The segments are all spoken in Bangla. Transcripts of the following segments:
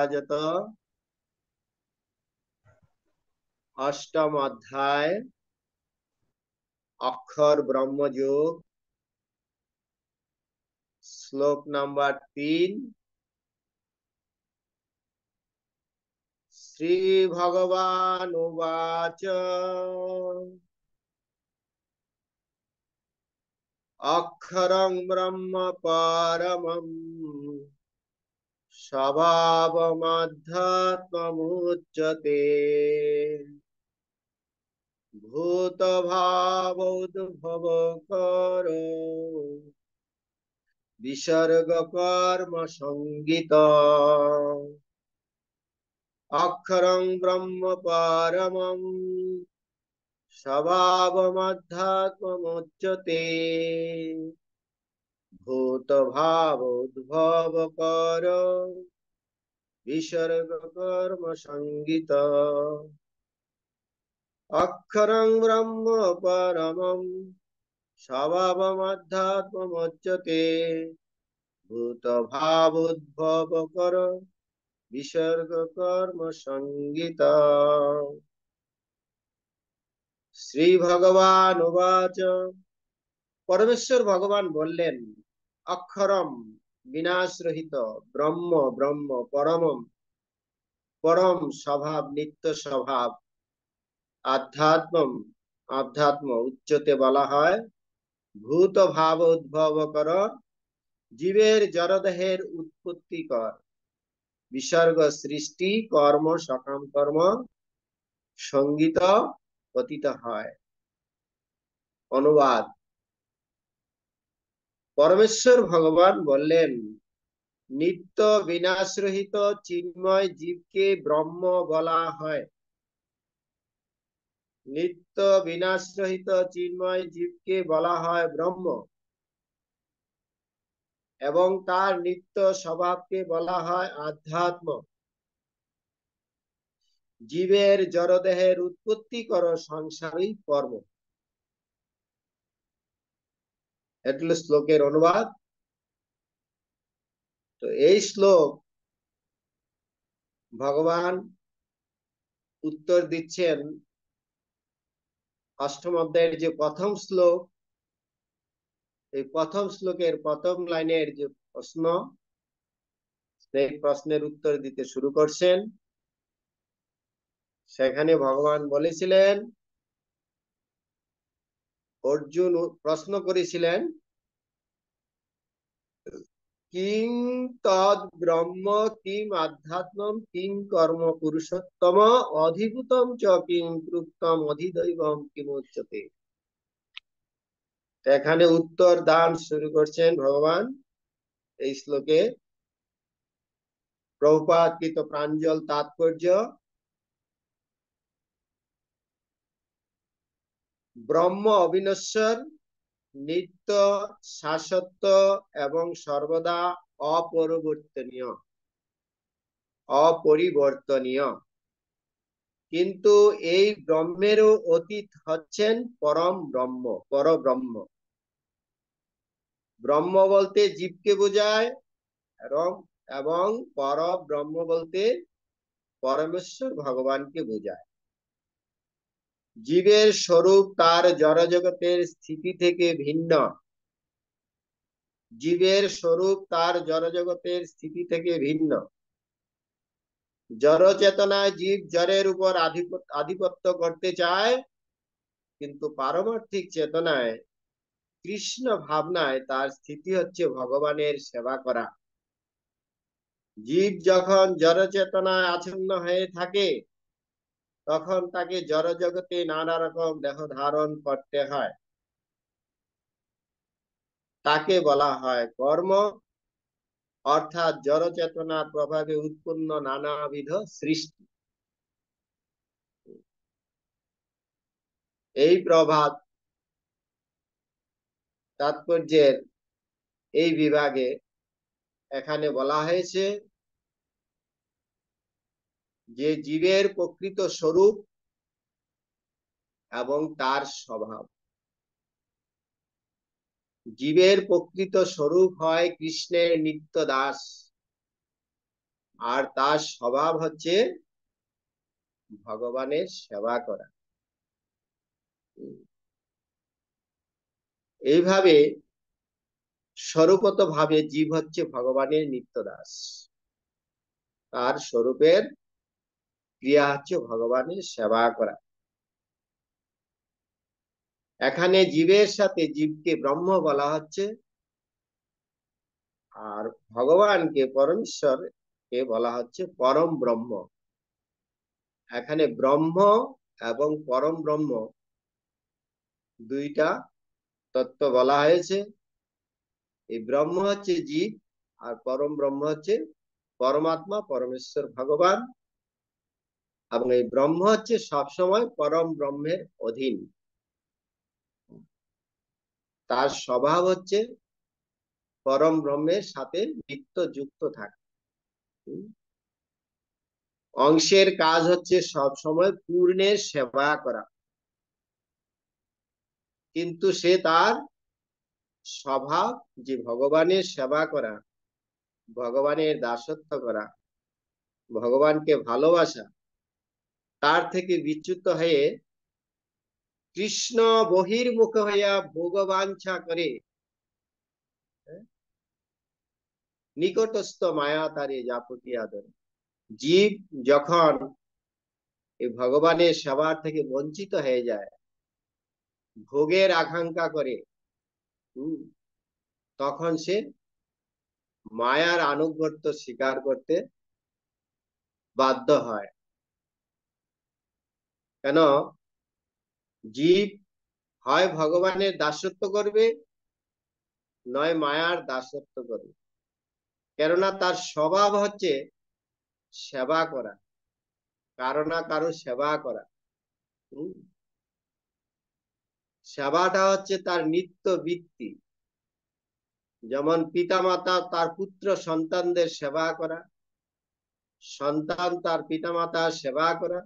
যথাযথ অষ্টম অধ্যায় অক্ষর ব্রহ্মযোগ শ্লোক নাম্বার 3। শ্রী ভগবান উবাচ অক্ষরং ব্রহ্ম পরমম স্বভাবমধ্যাত্মমুচ্যতে ভূত ভাবোদ্ভবকর বিসর্গ কর্ম সংগীত। অক্ষরং ব্রহ্ম পরমম স্বভাবমধ্যাত্মমুচ্যতে ভূত ভাবোদ্ভবকর বিসর্গ কর্ম সংগীত। অক্ষরং ব্রহ্ম পরমম স্বভাবমধ্যাত্মমুচ্যতে ভূত ভাবোদ্ভবকর বিসর্গ কর্ম সংগীত। শ্রী ভগবান উবাচ পরমেশ্বর ভগবান বললেন, অক্ষরম বিনাশ রহিত, ব্রহ্ম ব্রহ্ম, পরমম পরম স্বভাব, নিত্য স্বভাব, আধ্যাত্মম আধ্যাত্ম, উচ্চতে বলা হয় ভূত ভাব উদ্ভব কর, জীবের জড়দেহের উৎপত্তি কর, বিসর্গ সৃষ্টি, কর্ম সকাম কর্ম সঙ্গীত পতিত হয়। অনুবাদ। পরমেশ্বর ভগবান বললেন, নিত্য বিনাশরহিত চিন্ময় জীবকে ব্রহ্ম বলা হয়। নিত্য বিনাশরহিত চিন্ময় জীবকে বলা হয় ব্রহ্ম এবং তার নিত্য স্বভাবকে বলা হয় আধ্যাত্ম। জীবের জড়দেহের উৎপত্তি কর সংসারিক কর্ম। এটা হলো শ্লোকের অনুবাদ। তো এই শ্লোক ভগবান উত্তর দিচ্ছেন অষ্টম অধ্যায়ের যে প্রথম শ্লোক, এই প্রথম শ্লোকের প্রথম লাইনের যে প্রশ্ন, সেই প্রশ্নের উত্তর দিতে শুরু করছেন। সেখানে ভগবান বলেছিলেন, অর্জুন প্রশ্ন করেছিলেন, কিং তদ ব্রহ্ম কিম আধ্যাত্মম কিং কর্ম পুরুষোত্তম অধিভূতম চ কিং প্রুক্তম অধিদৈবম কিমুচ্যতে। এখানে উত্তর দান শুরু করছেন ভগবান এই শ্লোকে। প্রভুপাদ কৃত প্রাঞ্জল তাৎপর্য, ব্রহ্ম অবিনশ্বর, নিত্য, শাশ্বত এবং সর্বদা অপরিবর্তনীয় অপরিবর্তনীয়। কিন্তু এই ব্রহ্মেরও অতীত হচ্ছেন পরম ব্রহ্ম, পরব্রহ্ম। ব্রহ্ম বলতে জীবকে বোঝায় এবং পরব্রহ্ম বলতে পরমেশ্বর ভগবানকে বোঝায়। জীবের স্বরূপ তার জড়জগতের স্থিতি থেকে ভিন্ন। জীবের স্বরূপ তার জড়জগতের স্থিতি থেকে ভিন্ন। জড় চেতনায় জীব জড়ের উপর আধিপত্য করতে চায়, কিন্তু পারমার্থিক চেতনায়, কৃষ্ণ ভাবনায় তার স্থিতি হচ্ছে ভগবানের সেবা করা। জীব যখন জড় চেতনায় আচ্ছন্ন হয়ে থাকে, তখন তাকে জড় জগতে নানা রকম দেহ ধারণ করতে হয়। তাকে বলা হয় কর্ম, অর্থাৎ জড় চেতনার প্রভাবে উৎপন্ন নানাবিধ সৃষ্টি। এই প্রভাব তাৎপর্যের এই বিভাগে এখানে বলা হয়েছে যে জীবের প্রকৃত স্বরূপ এবং তার স্বভাব। জীবের প্রকৃত স্বরূপ হয় কৃষ্ণের নিত্য দাস। আর তার স্বভাব হচ্ছে ভগবানের সেবা করা। এইভাবে স্বরূপত ভাবে জীব হচ্ছে ভগবানের নিত্য দাস। তার স্বরূপের ক্রিয়া হচ্ছে ভগবানের সেবা করা। এখানে জীবের সাথে জীবকে ব্রহ্ম বলা হচ্ছে, আর ভগবানকে পরমেশ্বর কে বলা হচ্ছে পরম ব্রহ্ম। এখানে ব্রহ্ম এবং পরম ব্রহ্ম দুইটা তত্ত্ব বলা হয়েছে। এই ব্রহ্ম হচ্ছে জীব, আর পরম ব্রহ্ম হচ্ছে পরমাত্মা, পরমেশ্বর ভগবান। এবং এই ব্রহ্ম হচ্ছে সবসময় পরম ব্রহ্মের অধীন। তার স্বভাব হচ্ছে পরম ব্রহ্মের সাথে নিত্য যুক্ত থাকে। অংশের কাজ হচ্ছে সব সময় পূর্ণের সেবা করা, কিন্তু সে তার স্বভাব যে ভগবানের সেবা করা, ভগবানের দাসত্ব করা, ভগবানকে ভালোবাসা, তার থেকে বিচ্যুত হয়ে কৃষ্ণ বহির্মুখ হইয়া ভোগবাঞ্ছা করে নিকটস্থ মায়া তারে জাপটিয়া ধরে। জীব যখন এই ভগবানের সেবার থেকে বঞ্চিত হয়ে যায়, ভোগের আকাঙ্ক্ষা করে, তখন সে মায়ার আনুগত্য স্বীকার করতে বাধ্য হয়। কেন? জীব হয় ভগবানের দাসত্ব করবে, নয় মায়ার দাসত্ব করবে। কেননা তার স্বভাব হচ্ছে সেবা করা, কারো না কারো সেবা করা। সেবাটা হচ্ছে তার নিত্য বৃত্তি। যেমন পিতামাতা তার পুত্র সন্তানদের সেবা করা, সন্তান তার পিতামাতার সেবা করা,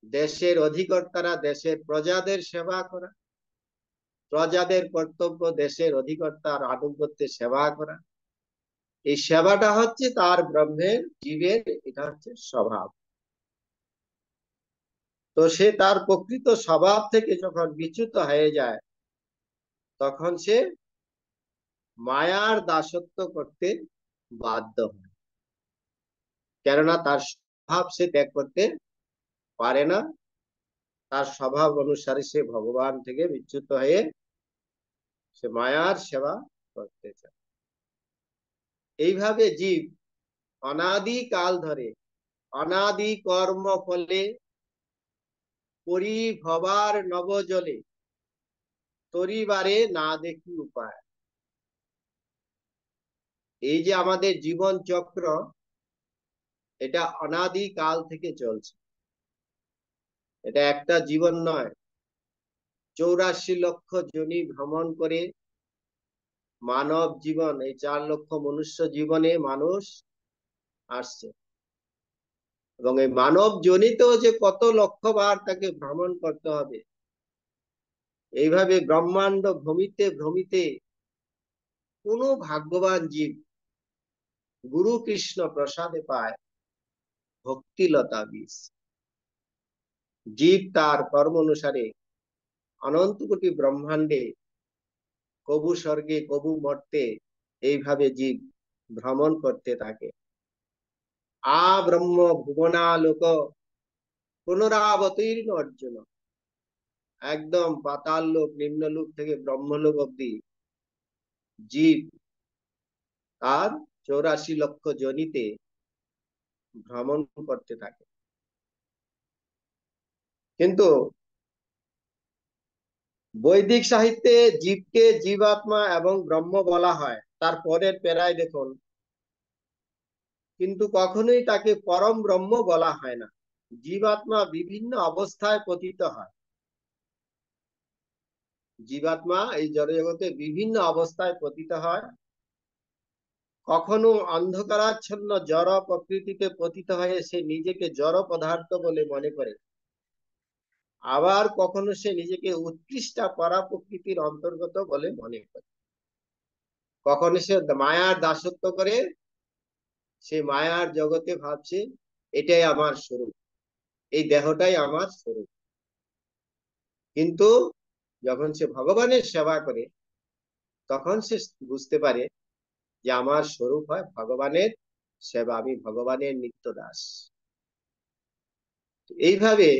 দেশের অধিকর্তারা দেশের প্রজাদের সেবা করা, প্রজাদের কর্তব্য দেশের অধিকর্তার আনুগত্যে সেবা করা। এই সেবাটা হচ্ছে তার ব্রহ্মের, জীবের এটা হচ্ছে স্বভাব। তো সে তার প্রকৃত স্বভাব থেকে যখন বিচ্যুত হয়ে যায়, তখন সে মায়ার দাসত্ব করতে বাধ্য হয়। কেননা তার স্বভাব সে ত্যাগ করতে পারে না। তার স্বভাব অনুসারে সে ভগবান থেকে বিচ্যুত হয়ে সে মায়ার সেবা করতে চায়। এইভাবে জীব অনাদি কাল ধরে অনাদি কর্ম ফলে পরিভবার নবজলে তরিবারে না দেখি উপায়। এই যে আমাদের জীবন চক্র, এটা অনাদি কাল থেকে চলছে। এটা একটা জীবন নয়, 84 লক্ষ যোনি ভ্রমণ করে মানব জীবন, এই 4 লক্ষ মনুষ্য জীবনে মানুষ আসছে। এবং এই মানব জনিতেও যে কত লক্ষ বার তাকে ভ্রমণ করতে হবে। এইভাবে ব্রহ্মাণ্ড ভ্রমিতে ভ্রমিতে কোন ভাগ্যবান জীব গুরু কৃষ্ণ প্রসাদে পায় ভক্তিলতা বীজ। জীব তার কর্ম অনুসারে অনন্ত কোটি ব্রহ্মাণ্ডে কবু স্বর্গে কবু মর্তে এইভাবে জীব ভ্রমণ করতে থাকে। আ ব্রহ্ম ভুবনালোক পুনরাবতীর্ণ অর্জুন। একদম পাতাল লোক, নিম্নলোক থেকে ব্রহ্মলোক অব্দি জীব তার 84 লক্ষ যোনিতে ভ্রমণ করতে থাকে। কিন্তু বৈদিক সাহিত্যে জীবকে জীবাত্মা এবং ব্রহ্ম বলা হয়। তার পরের প্যারায় দেখুন, কিন্তু কখনোই তাকে পরম ব্রহ্ম বলা হয় না। জীবাত্মা বিভিন্ন অবস্থায় পতিত হয়। জীবাত্মা এই জড়জগতে বিভিন্ন অবস্থায় পতিত হয়। কখনো অন্ধকারাচ্ছন্ন জড় প্রকৃতিতে পতিত হয়ে সে নিজেকে জড় পদার্থ বলে মনে করে, আবার কখনো সে নিজেকে উৎকৃষ্ট পরা প্রকৃতির অন্তর্গত বলে মনে করে। কখনো সে মায়ার দাসত্ব করে সে মায়ার জগতে ভাবছে এটাই আমার স্বরূপ, এই দেহটাই আমার স্বরূপ। কিন্তু যখন সে ভগবানের সেবা করে তখন সে বুঝতে পারে যে আমার স্বরূপ হয় ভগবানের সেবা, আমি ভগবানের নিত্য দাস। এইভাবে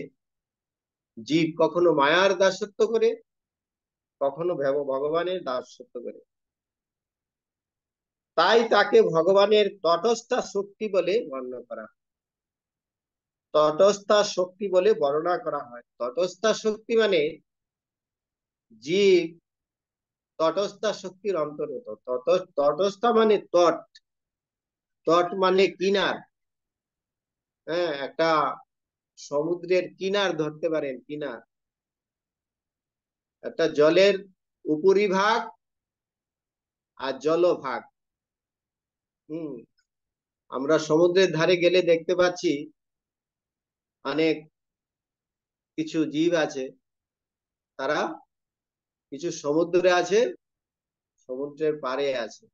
জীব কখনো মায়ার দাসত্ব করে, কখনো ভগবানের দাসত্ব করে। তাই তাকে ভগবানের তটস্থা শক্তি বলে বর্ণনা করা হয়। তটস্থা শক্তি বলে বর্ণনা করা হয়। তটস্থা শক্তি মানে জীব তটস্থা শক্তির অন্তর্গত। তটস্থা মানে তট, তট মানে কিনার। হ্যাঁ, একটা সমুদ্রের কিনার ধরতে পারেন, কিনার, একটা জলের উপরিভাগ আর জলভাগ। হম, আমরা সমুদ্রের ধারে গেলে দেখতে পাচ্ছি অনেক কিছু জীব আছে, তারা কিছু সমুদ্রে আছে, সমুদ্রের পাড়ে আছে।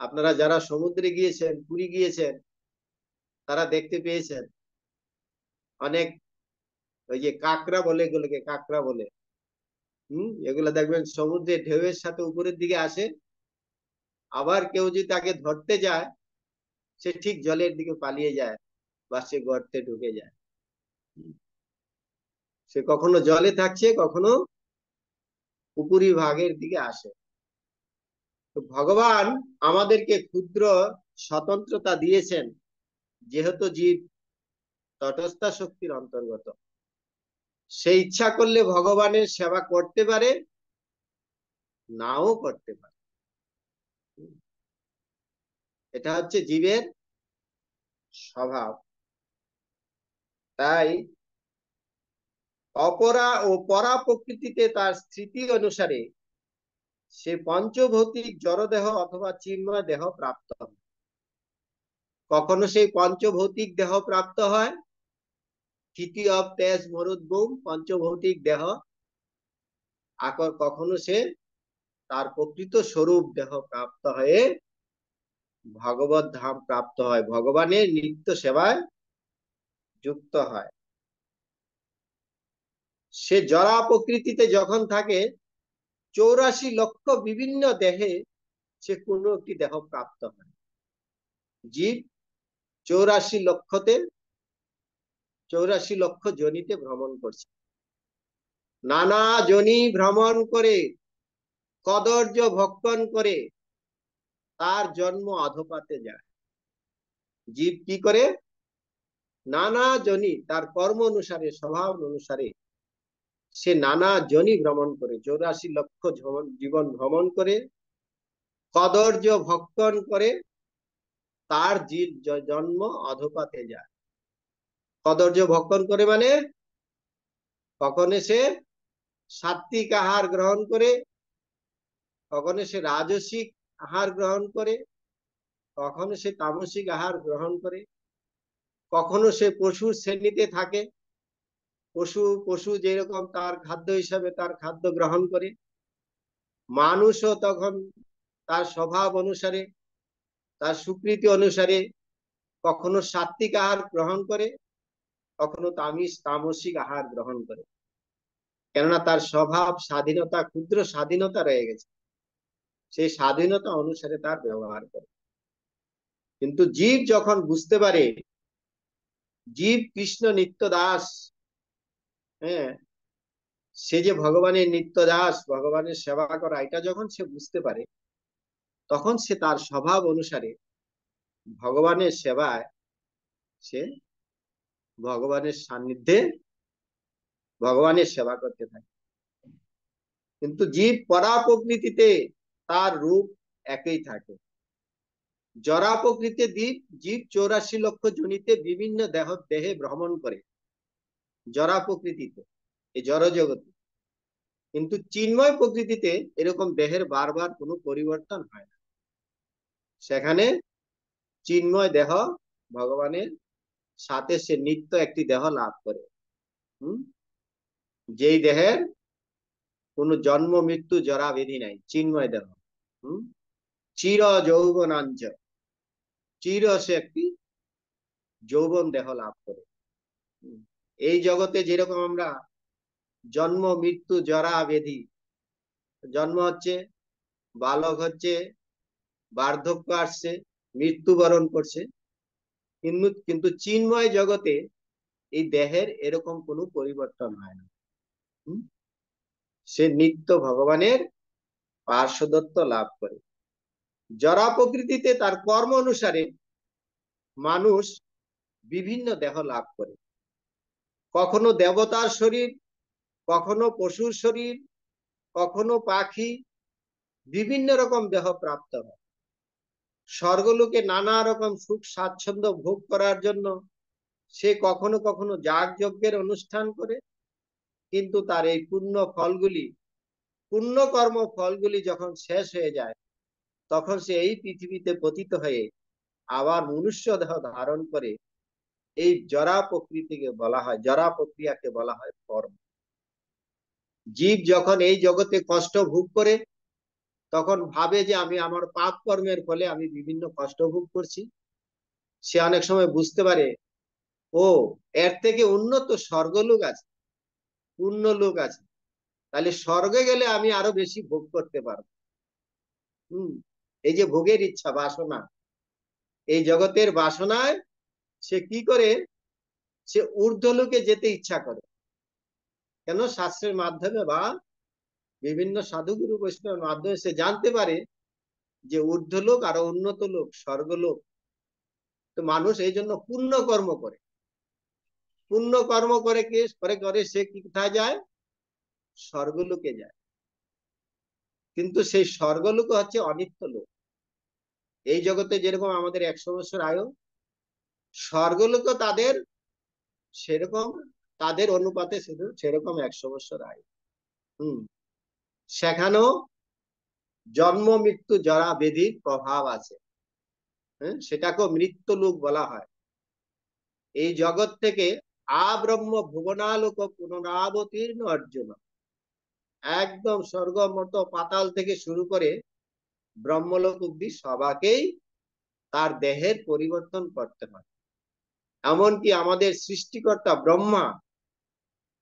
আপনারা যারা সমুদ্রে গিয়েছেন, পুরী গিয়েছেন, তারা দেখতে পেয়েছেন অনেক ওই যে কাঁকড়া বলে, এগুলোকে কাঁকড়া বলে। এগুলো দেখবেন সমুদ্রের ঢেউয়ের সাথে উপরের দিকে আসে, আবার কেউ যদি তাকে ধরতে যায় সে ঠিক জলের দিকে পালিয়ে যায় বা সে গর্তে ঢুকে যায়। সে কখনো জলে থাকছে, কখনো উপরি ভাগের দিকে আসে। তো ভগবান আমাদেরকে ক্ষুদ্র স্বতন্ত্রতা দিয়েছেন, যেহেতু জীব তটস্থা শক্তির অন্তর্গত। সে ইচ্ছা করলে ভগবানের সেবা করতে পারে, নাও করতে পারে। এটা হচ্ছে জীবের স্বভাব। তাই অপরা ও পরা প্রকৃতিতে তার স্থিতি অনুসারে সে পঞ্চভৌতিক জড়দেহ অথবা চিন্ময় দেহ প্রাপ্ত হয়। কখনো সেই পঞ্চভৌতিক দেহ প্রাপ্ত হয়, স্থিতি অব তেজ মরুদ্ভূম পঞ্চভৌতিক দেহ। আর কখনো সে তার প্রকৃত স্বরূপ দেহ প্রাপ্ত হয়ে ভগবত ধাম প্রাপ্ত হয়, ভগবানের নিত্য সেবায় যুক্ত হয়। সে জরা প্রকৃতিতে যখন থাকে 84 লক্ষ বিভিন্ন দেহে সে কোনো একটি দেহ প্রাপ্ত হয়। জীব 84 লক্ষতে 84 লক্ষ জনিতে ভ্রমণ করছে, নানা জনি ভ্রমণ করে, কদর্য ভক্ষণ করে তার জন্ম অধপাতে যায়। জীব কি করে? নানা জনি, তার কর্ম অনুসারে, স্বভাব অনুসারে সে নানা জনি ভ্রমণ করে, 84 লক্ষ জীবন ভ্রমণ করে, কদর্য ভক্ষণ করে তার জীব জন্ম অধপাতে যায়। কদর্য ভক্ষণ করে মানে কখনো সে সাত্বিক আহার গ্রহণ করে, কখনো সে রাজসিক আহার গ্রহণ করে, কখনো সে তামসিক আহার গ্রহণ করে, কখনো সে পশুর শ্রেণীতে থাকে, পশু পশু যেরকম তার খাদ্য হিসাবে তার খাদ্য গ্রহণ করে। মানুষও তখন তার স্বভাব অনুসারে, তার সুকৃতি অনুসারে কখনো সাত্বিক আহার গ্রহণ করে, কখনো তামসিক আহার গ্রহণ করে। কেননা তার স্বভাব স্বাধীনতা, ক্ষুদ্র স্বাধীনতা রয়ে গেছে, সেই স্বাধীনতা অনুসারে তার ব্যবহার করে। কিন্তু জীব যখন বুঝতে পারে জীব কৃষ্ণ নিত্য দাস, হ্যাঁ, সে যে ভগবানের নিত্য দাস, ভগবানের সেবা করা, এটা যখন সে বুঝতে পারে তখন সে তার স্বভাব অনুসারে ভগবানের সেবায় সে ভগবানের সান্নিধ্যে ভগবানের সেবা করতে থাকে। কিন্তু জীব পরা প্রকৃতিতে তার রূপ একই থাকে। জরা প্রকৃতিতে জীব 84 লক্ষ জনিতে বিভিন্ন দেহে ভ্রমণ করে, জরা প্রকৃতিতে, এই জড় জগতে। কিন্তু চিন্ময় প্রকৃতিতে এরকম দেহের বারবার কোনো পরিবর্তন হয় না। সেখানে চিন্ময় দেহ ভগবানের সাথে সে নিত্য একটি দেহ লাভ করে, যেই দেহের কোনো জন্ম মৃত্যু জরা বিধি নাই, চিন্ময় দেহ। চির যৌবনাঞ্চ, চির সে একটি যৌবন দেহ লাভ করে। এই জগতে যেরকম আমরা জন্ম মৃত্যু জরা ব্যাধি, জন্ম হচ্ছে, বালক হচ্ছে, বার্ধক্য আসছে, মৃত্যুবরণ করছে, কিন্তু কিন্তু চিন্ময় জগতে এই দেহের এরকম কোনো পরিবর্তন হয় না। সে নিত্য ভগবানের পার্শ্বদত্ত লাভ করে। জরা প্রকৃতিতে তার কর্ম অনুসারে মানুষ বিভিন্ন দেহ লাভ করে, কখনো দেবতার শরীর, কখনো পশুর শরীর, কখনো পাখি, বিভিন্ন রকম দেহ প্রাপ্ত হয়। স্বর্গলোকে নানা রকম সুখ স্বাচ্ছন্দ্য ভোগ করার জন্য সে কখনো কখনো যাগ যজ্ঞের অনুষ্ঠান করে, কিন্তু তার এই পুণ্য ফলগুলি, পুণ্য কর্ম ফলগুলি যখন শেষ হয়ে যায়, তখন সে এই পৃথিবীতে পতিত হয়ে আবার মনুষ্য দেহ ধারণ করে। এই জরা প্রকৃতিকে বলা হয়, জরা প্রক্রিয়াকে বলা হয় কর্ম। জীব যখন এই জগতে কষ্ট ভোগ করে, তখন ভাবে যে আমি আমার পাপ কর্মের ফলে আমি বিভিন্ন কষ্ট ভোগ করছি। সে অনেক সময় বুঝতে পারে, ও, এর থেকে উন্নত স্বর্গলোক আছে, পূর্ণ লোক আছে, তাহলে স্বর্গে গেলে আমি আরো বেশি ভোগ করতে পারবো। এই যে ভোগের ইচ্ছা, বাসনা, এই জগতের বাসনায় সে কি করে, সে ঊর্ধ্বলোকে যেতে ইচ্ছা করে। কেন? শাস্ত্রের মাধ্যমে বা বিভিন্ন সাধুগুরু বৈষ্ণবের মাধ্যমে সে জানতে পারে যে ঊর্ধ্বলোক আরো উন্নত লোক, স্বর্গলোক। তো মানুষ এই জন্য পুণ্য কর্ম করে, পুণ্য কর্ম করে কি করে সে কি কোথায় যায়? স্বর্গলোকে যায়। কিন্তু সেই স্বর্গলোক হচ্ছে অনিত্য লোক। এই জগতে যেরকম আমাদের 100 বছর আয়ু, স্বর্গলোক তাদের সেরকম, তাদের অনুপাতে সেরকম 100 বছর আয়ু। সেখানেও জন্ম মৃত্যু জরা ব্যাধির প্রভাব আছে। সেটাকেও মৃত্যু লোক বলা হয়। এই জগৎ থেকে আব্রহ্ম ভুবনালোক পুনরাবতীর্ণ অর্জুন, একদম স্বর্গ মর্ত পাতাল থেকে শুরু করে ব্রহ্মলোক অব্দি সবাকেই তার দেহের পরিবর্তন করতে হয়। এমনকি আমাদের সৃষ্টিকর্তা ব্রহ্মা,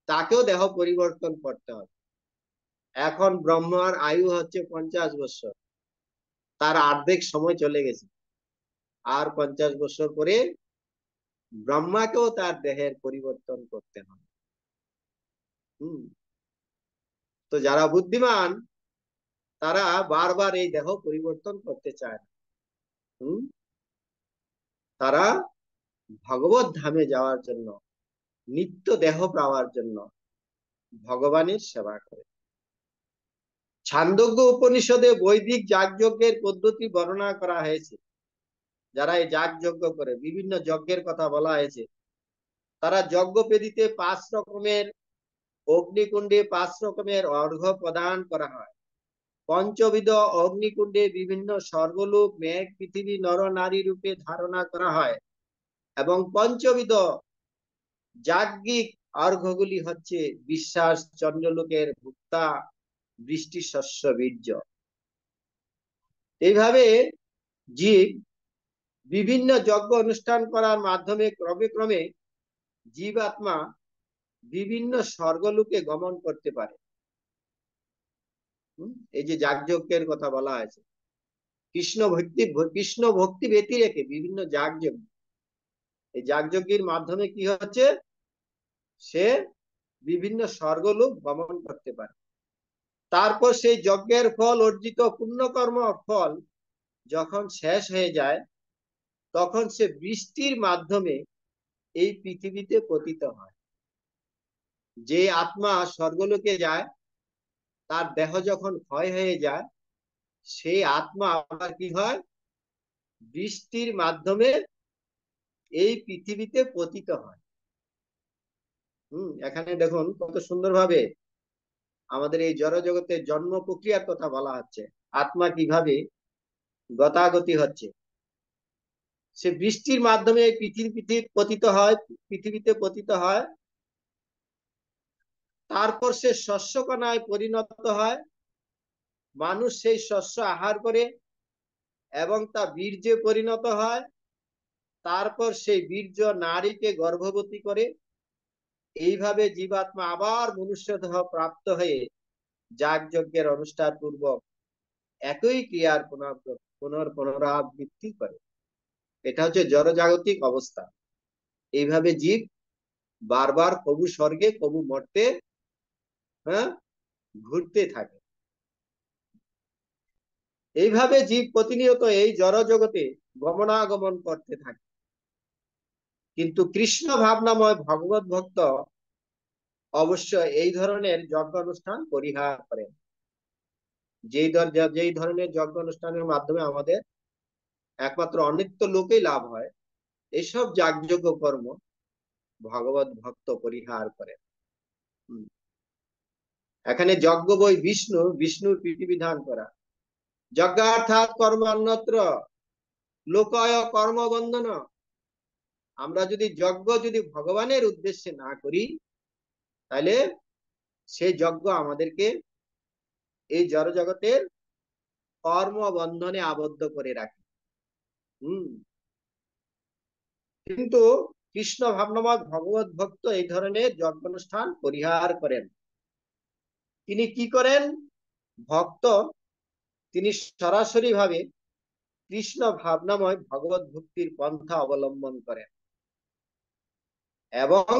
তাকেও দেহ পরিবর্তন করতে হবে। এখন ব্রহ্মার আয়ু হচ্ছে 50 বছর, তার অর্ধেক সময় চলে গেছে, আর 50 বছর পরে ব্রহ্মাকেও তার দেহের পরিবর্তন করতে হবে। তো যারা বুদ্ধিমান, তারা বারবার এই দেহ পরিবর্তন করতে চায় না। তারা ভগবত ধামে যাওয়ার জন্য, নিত্য দেহ পাওয়ার জন্য ভগবানের সেবা করে। ছান্দোগ্য উপনিষদে বৈদিক যাগযজ্ঞের পদ্ধতি বর্ণনা করা হয়েছে। যারা এই যাগযজ্ঞ করে, বিভিন্ন যজ্ঞের কথা বলা হয়েছে। তারা যজ্ঞবেদীতে 5 রকমের, অগ্নিকুণ্ডে 5 রকমের অর্ঘ্য প্রদান করা হয়। পঞ্চবিধ অগ্নিকুণ্ডে বিভিন্ন স্বর্গলোক, মেঘ, পৃথিবী, নর নারী রূপে ধারণা করা হয়। এবং পঞ্চবিধ যাজ্ঞিক অর্ঘ্যগুলি হচ্ছে বিশ্বাস, চন্দ্রলোকের ভুক্তা, বৃষ্টি, শস্য, বীর্য। এইভাবে জীব বিভিন্ন যজ্ঞ অনুষ্ঠান করার মাধ্যমে ক্রমে ক্রমে জীবাত্মা বিভিন্ন স্বর্গলোকে গমন করতে পারে। এই যে যাগযজ্ঞের কথা বলা হয়েছে, কৃষ্ণ ভক্তি ব্যতি রেখে বিভিন্ন যাগযজ্ঞ, এই যাগযজ্ঞের মাধ্যমে কি হচ্ছে, সে বিভিন্ন স্বর্গলোক গমন করতে পারে। তারপর সেই যজ্ঞের ফল, অর্জিত পুণ্যকর্ম ফল যখন শেষ হয়ে যায়, তখন সে বৃষ্টির মাধ্যমে এই পৃথিবীতে পতিত হয়। যে আত্মা স্বর্গলোকে যায়, তার দেহ যখন ক্ষয় হয়ে যায়, সেই আত্মা আবার কি হয়, বৃষ্টির মাধ্যমে এই পৃথিবীতে পতিত হয়। এখানে দেখুন কত সুন্দরভাবে আমাদের এই জড় জগতের জন্ম প্রক্রিয়ার কথা বলা হচ্ছে। আত্মা কিভাবে গতাগতি হচ্ছে, সে বৃষ্টির মাধ্যমে পৃথিবীতে পতিত হয়, পৃথিবীতে পতিত হয়। তারপর সে শস্যকণায় পরিণত হয়। মানুষ সেই শস্য আহার করে এবং তা বীর্যে পরিণত হয়। তারপর সেই বীর্য নারীকে গর্ভবতী করে। এইভাবে জীবাত্মা আবার মনুষ্য দেহ প্রাপ্ত হয়ে যাগযজ্ঞের অনুষ্ঠান পূর্বক একই ক্রিয়ার পুনরাবৃত্তি করে। এটা হচ্ছে জড়জাগতিক অবস্থা। এইভাবে জীব বারবার কবু স্বর্গে কবু মর্তে ঘুরতে থাকে। এইভাবে জীব প্রতিনিয়ত এই জড় জগতে গমনাগমন করতে থাকে। কিন্তু কৃষ্ণ ভাবনাময় ভগবত ভক্ত অবশ্য এই ধরনের যজ্ঞ অনুষ্ঠান পরিহার করেন। যেই ধরনের যজ্ঞ অনুষ্ঠানের মাধ্যমে আমাদের একমাত্র অনিত্য লোকেই লাভ হয়, এসব যাগযজ্ঞ কর্ম ভগবত ভক্ত পরিহার করেন। এখানে যজ্ঞ বই বিষ্ণুর বিধান করা। যজ্ঞার্থাৎ কর্ম অন্যত্র লোকায় কর্মবন্ধন। আমরা যদি যজ্ঞ ভগবানের উদ্দেশ্যে না করি, তাহলে সেই যজ্ঞ আমাদেরকে এই জড় জগতের কর্মবন্ধনে আবদ্ধ করে রাখে। কিন্তু কৃষ্ণ ভাবনাময় ভগবত ভক্ত এই ধরনের যজ্ঞ অনুষ্ঠান পরিহার করেন। তিনি কি করেন? ভক্ত তিনি সরাসরি ভাবে কৃষ্ণ ভাবনাময় ভগবত ভক্তির পন্থা অবলম্বন করেন এবং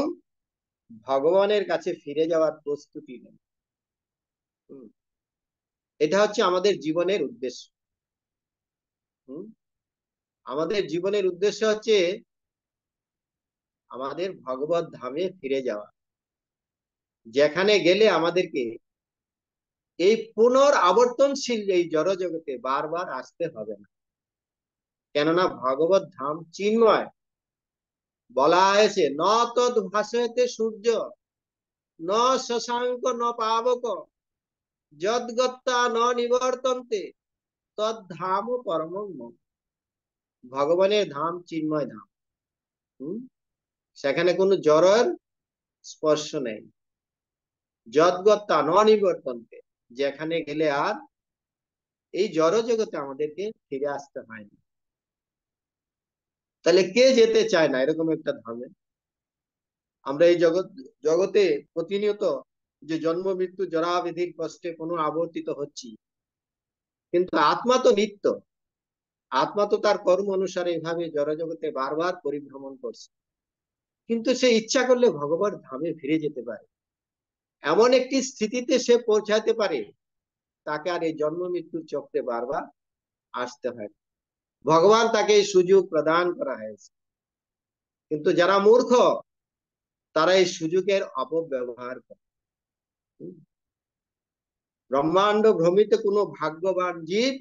ভগবানের কাছে ফিরে যাওয়ার প্রস্তুতি নেন। এটা হচ্ছে আমাদের জীবনের উদ্দেশ্য। আমাদের জীবনের উদ্দেশ্য হচ্ছে আমাদের ভগবত ধামে ফিরে যাওয়া, যেখানে গেলে আমাদেরকে এই পুনরাবর্তনশীল এই জড় জগতে বারবার আসতে হবে না। কেননা ভগবত ধাম চিন্ময়। বলা হয়েছে, ন তদ ভাসয়তে সূর্য ন শশাঙ্ক ন পাবক যদ্গত্তা ন নিবর্তন্তে তদ ধাম পরমং মম। ভগবানের ধাম চিন্ময় ধাম। সেখানে কোনো জড়ের স্পর্শ নেই। যদ্গত্তা ন নিবর্তন্তে, যেখানে গেলে আর এই জড় জগতে আমাদেরকে ফিরে আসতে হয় না। তাহলে কে যেতে চায় না এরকম একটা ধামে? আমরা এই জগতে প্রতিনিয়ত যে জন্ম মৃত্যু জরা বিধির কষ্টে কোনো আবর্তিত হচ্ছি, কিন্তু আত্মা তো নিত্য। আত্মা তো তার কর্ম অনুসারে এভাবে জড় জগতে বারবার পরিভ্রমণ করছে, কিন্তু সে ইচ্ছা করলে ভগবান ধামে ফিরে যেতে পারে। এমন একটি স্থিতিতে সে পৌঁছাতে পারে, তাকে আর এই জন্ম মৃত্যুর চক্রে বারবার আসতে হয়। ভগবান তাকে এই সুযোগ প্রদান করা হয়েছে, কিন্তু যারা মূর্খ তারা এই সুযোগের অপব্যবহার করে। ব্রহ্মাণ্ড ভ্রমিত কোনো ভাগ্যবান জীব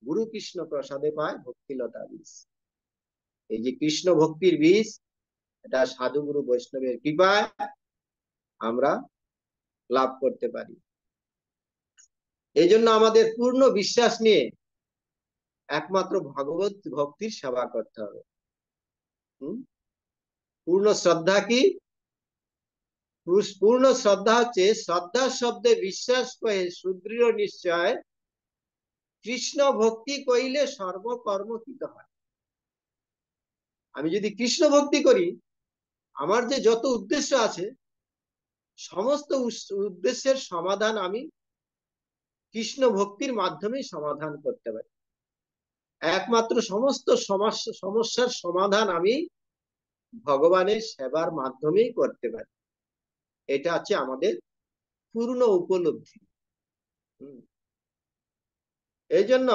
গুরু কৃষ্ণ প্রসাদে পায় ভক্তিলতা বীজ। এই যে কৃষ্ণ ভক্তির বীজ, এটা সাধু গুরু বৈষ্ণবের কৃপায় আমরা লাভ করতে পারি। এই জন্য আমাদের পূর্ণ বিশ্বাস নিয়ে একমাত্র ভগবত ভক্তির সেবা করতে হবে। পূর্ণ শ্রদ্ধা কি? পূর্ণ শ্রদ্ধা হচ্ছে শ্রদ্ধা শব্দে বিশ্বাস করে সুদৃঢ় নিশ্চয় কৃষ্ণ ভক্তি কইলে সর্বকর্ম কৃত হয়। আমি যদি কৃষ্ণ ভক্তি করি, আমার যে যত উদ্দেশ্য আছে সমস্ত উদ্দেশ্যের সমাধান আমি কৃষ্ণ ভক্তির মাধ্যমেই সমাধান করতে পারি। একমাত্র সমস্ত সমস্যার সমাধান আমি ভগবানের সেবার মাধ্যমেই করতে পারি। এটা হচ্ছে আমাদের পূর্ণ উপলব্ধি। এই জন্য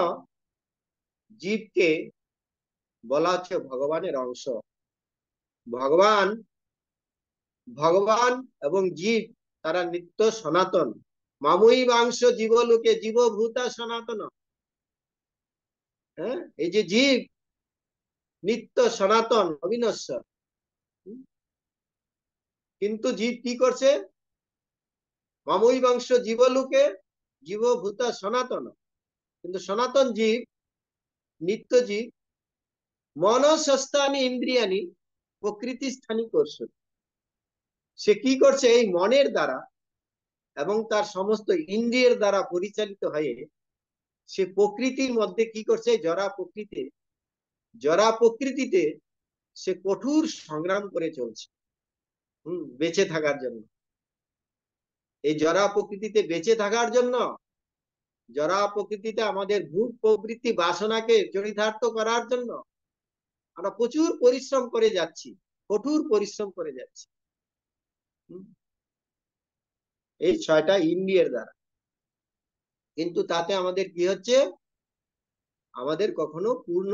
জীবকে বলা হচ্ছে ভগবানের অংশ। ভগবান এবং জীব তারা নিত্য সনাতন। মামুই বাংশ জীবলোকে জীবভূতা সনাতন। এই যে জীব নিত্য সনাতন অবিনশ্বর, কিন্তু জীব কি করছে? মামুই বাংশ জীবলোকে জীবভূতা সনাতন। কিন্তু সনাতন জীব, নিত্য জীব, মনস্থানি ইন্দ্রিয়ানি প্রকৃতি স্থানী করছে। সে কি করছে? এই মনের দ্বারা এবং তার সমস্ত ইন্দ্রিয়ের দ্বারা পরিচালিত হয়ে সে প্রকৃতির মধ্যে কি করছে? জড়া প্রকৃতিতে সে কঠোর সংগ্রাম করে চলছে বেঁচে থাকার জন্য। এই জরা প্রকৃতিতে বেঁচে থাকার জন্য, জরা প্রকৃতিতে আমাদের ভোগ প্রবৃত্তি বাসনাকে চরিতার্থ করার জন্য আমরা প্রচুর পরিশ্রম করে যাচ্ছি, কঠোর পরিশ্রম করে যাচ্ছি এই 6টা ইন্দ্রিয়ের দ্বারা। কিন্তু তাতে আমাদের কি হচ্ছে, আমাদের কখনো পূর্ণ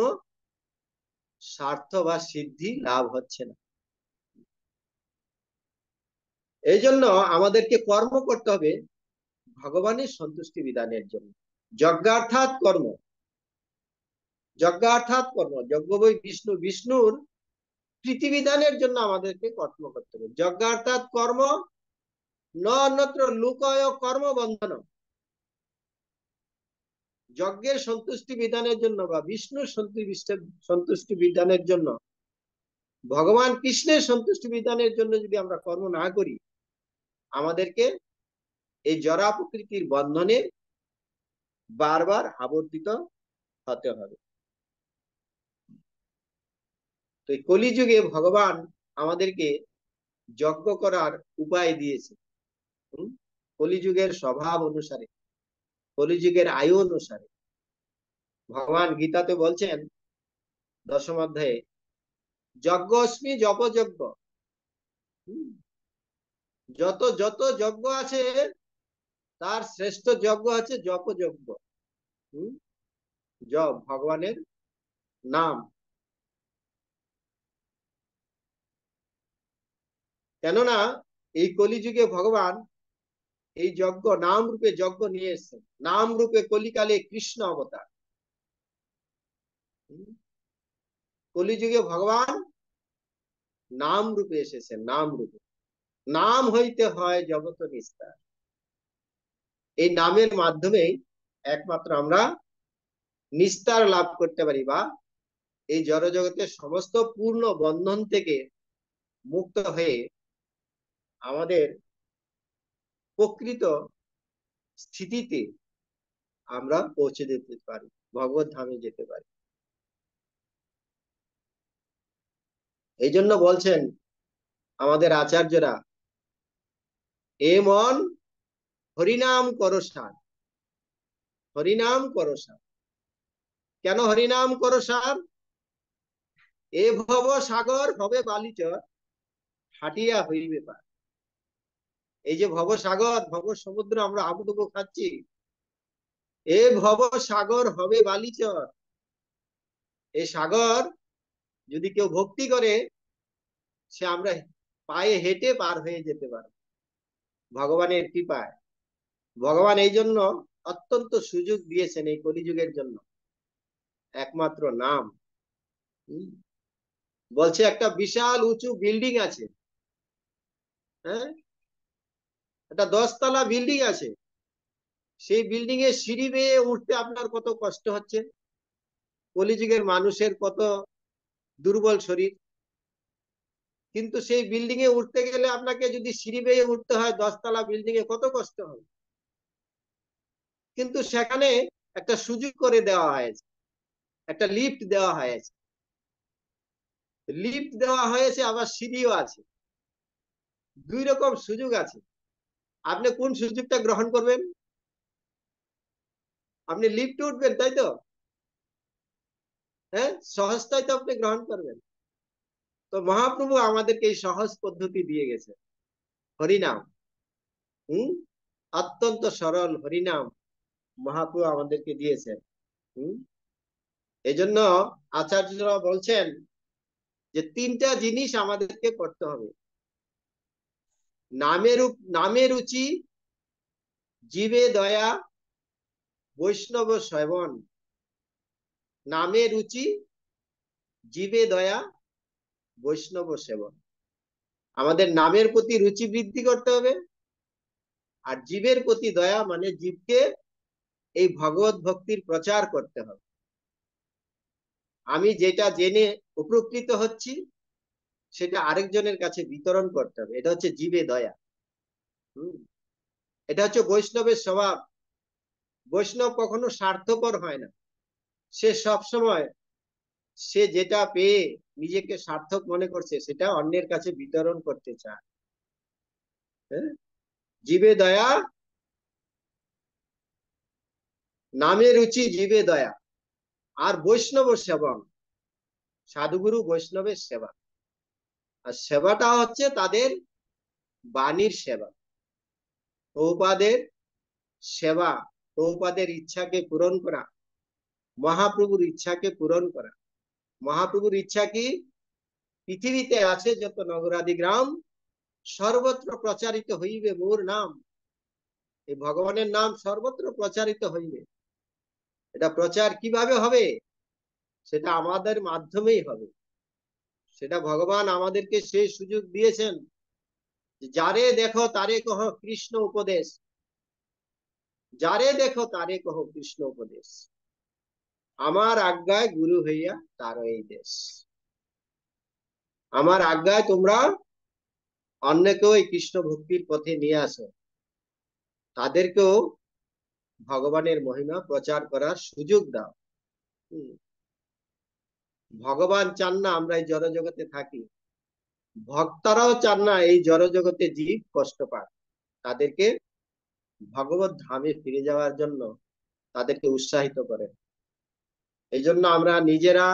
স্বার্থ বা সিদ্ধি লাভ হচ্ছে না। এই জন্য আমাদেরকে কর্ম করতে হবে ভগবানের সন্তুষ্টি বিধানের জন্য। যজ্ঞার্থাৎ কর্ম, যজ্ঞার্থাৎ কর্ম, যজ্ঞ বই বিষ্ণু, বিষ্ণুর প্রীতিবিধানের জন্য আমাদেরকে কর্ম করতে হবে। যজ্ঞার্থাৎ কর্ম ন অন্যত্র লোকয় কর্ম বন্ধন। যজ্ঞের সন্তুষ্টি বিধানের জন্য বা বিষ্ণুর সন্তুষ্টি বিধানের জন্য, ভগবান কৃষ্ণের সন্তুষ্টি বিধানের জন্য যদি আমরা কর্ম না করি, আমাদেরকে এই জরা প্রকৃতির বন্ধনে বারবার আবর্তিত হতে হবে। তো এই কলিযুগে ভগবান আমাদেরকে যজ্ঞ করার উপায় দিয়েছে। কলিযুগের স্বভাব অনুসারে, কলিযুগের আয়ু অনুসারে ভগবান গীতাতে বলছেন 10ম অধ্যায়ে, যজ্ঞস্মি জপযজ্ঞ। যত যত যজ্ঞ আছে তার শ্রেষ্ঠ যজ্ঞ আছে জপযজ্ঞ। জপ ভগবানের নাম। কেননা এই কলিযুগে ভগবান এই যজ্ঞ নাম রূপে যজ্ঞ নিয়ে এসেছেন। নাম রূপে কলিকালে কৃষ্ণ অবতার। কলিযুগে ভগবান নাম রূপে এসেছেন, নাম রূপে। নাম হইতে হয় জগত নিস্তার। এই নামের মাধ্যমে একমাত্র আমরা নিস্তার লাভ করতে পারি, বা এই জড়জগতের সমস্ত পূর্ণ বন্ধন থেকে মুক্ত হয়ে আমাদের প্রকৃত স্থিতিতে আমরা পৌঁছে যেতে পারি, ভগবত ধামে যেতে পারি। এই জন্য বলছেন আমাদের আচার্যরা, এ মন হরিনাম করো সার, হরিনাম করো সার। কেন হরিনাম করো সার? এ ভব সাগর হবে বালিচর, হাটিয়া হইবে পার। এই যে ভব সাগর, ভব সমুদ্র আমরা হাবুডুবু খাচ্ছি, এ ভব সাগর হবে বালিচর। এই সাগর যদি কেউ ভক্তি করে, সে আমরা পায়ে হেঁটে পার হয়ে যেতে পারে ভগবানের কৃপায়। ভগবান এই জন্য অত্যন্ত সুযোগ দিয়েছেন এই কলিযুগের জন্য, একমাত্র নাম। বলছে একটা বিশাল উঁচু বিল্ডিং আছে, হ্যাঁ, একটা 10 তলা বিল্ডিং আছে। সেই বিল্ডিং এর সিঁড়ি বেয়ে উঠতে আপনার কত কষ্ট হচ্ছে। কলিযুগের মানুষের কত দুর্বল শরীর, কিন্তু সেই বিল্ডিং এ উঠতে গেলে আপনাকে যদি সিঁড়ি বেয়ে উঠতে হয় 10 তলা বিল্ডিং এ, কত কষ্ট হবে। কিন্তু সেখানে একটা সুযোগ করে দেওয়া হয়েছে, একটা লিফট দেওয়া হয়েছে, লিফট দেওয়া হয়েছে, আবার সিঁড়িও আছে। 2 রকম সুযোগ আছে। আপনি কোন সুযোগটা গ্রহণ করবেন? আপনি লিফটে উঠবেন, তাই তো? হ্যাঁ, সহজটাই তো আপনি গ্রহণ করবেন। তো মহাপ্রভু আমাদেরকে এই সহজ পদ্ধতি দিয়ে গেছে, হরিনাম। অত্যন্ত সরল হরিনাম মহাপ্রভু আমাদেরকে দিয়েছেন। এজন্য আচার্যরা বলছেন যে 3টা জিনিস আমাদেরকে করতে হবে। নামে রুচি, জীবে দয়া, বৈষ্ণব সেবন। নামে রুচি, জীবে দয়া, বৈষ্ণব সেবন। আমাদের নামের প্রতি রুচি বৃদ্ধি করতে হবে, আর জীবের প্রতি দয়া, মানে জীবকে এই ভগবত ভক্তির প্রচার করতে হবে। আমি যেটা জেনে উপকৃত হচ্ছি সেটা আরেকজনের কাছে বিতরণ করতে হবে। এটা হচ্ছে জীবে দয়া। এটা হচ্ছে বৈষ্ণবের স্বভাব। বৈষ্ণব কখনো স্বার্থপর হয় না। সে সব সময় সে যেটা পেয়ে নিজেকে সার্থক মনে করছে, সেটা অন্যের কাছে বিতরণ করতে চায়। হ্যাঁ, জীবে দয়া, নামে রুচি জীবে দয়া, আর বৈষ্ণব সেবন, সাধুগুরু বৈষ্ণবের সেবা। আর সেবাটা হচ্ছে তাদের বাণীর সেবা, প্রভুপাদের সেবা, প্রভুপাদের ইচ্ছাকে পূরণ করা, মহাপ্রভুর ইচ্ছাকে পূরণ করা। মহাপ্রভুর ইচ্ছা কি? পৃথিবীতে আছে যত নগরাদি গ্রাম, সর্বত্র প্রচারিত হইবে মোর নাম। এই ভগবানের নাম সর্বত্র প্রচারিত হইবে। এটা প্রচার কিভাবে হবে? সেটা আমাদের মাধ্যমেই হবে। সেটা ভগবান আমাদেরকে সেই সুযোগ দিয়েছেন, যারে দেখো তারে কহ কৃষ্ণ উপদেশ, যারে দেখো তারে কহ কৃষ্ণ উপদেশ, আমার আজ্ঞায় গুরু হইয়া তার এই দেশ। আমার আজ্ঞায় তোমরা অন্যকেও এই কৃষ্ণ ভক্তির পথে নিয়ে আসো, তাদেরকেও ভগবানের মহিমা প্রচার করার সুযোগ দাও। ভগবান চান না আমরা এই জড় জগতে থাকি, ভক্তরাও চান না এই জড় জগতে জীব কষ্ট পায়। তাদেরকে ভগবত ধামে ফিরে যাওয়ার জন্য তাদেরকে উৎসাহিত করেন। এই জন্য আমরা নিজেরা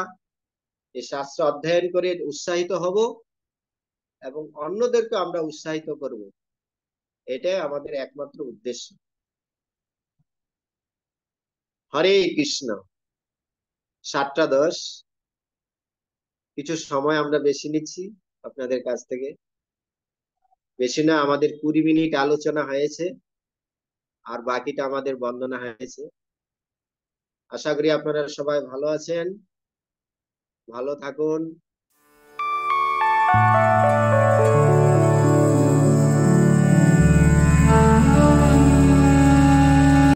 এই শাস্ত্র অধ্যয়ন করে উৎসাহিত হব এবং অন্যদেরকে আমরা উৎসাহিত করব, এটাই আমাদের একমাত্র উদ্দেশ্য। হরে কৃষ্ণ। 7:10। কিছু সময় আমরা বেশি নিচ্ছি আপনাদের কাছ থেকে, বেশি না, আমাদের 20 মিনিট আলোচনা হয়েছে, আর বাকিটা আমাদের বন্দনা হয়েছে। আশা করি আপনারা সবাই ভালো আছেন, ভালো থাকুন।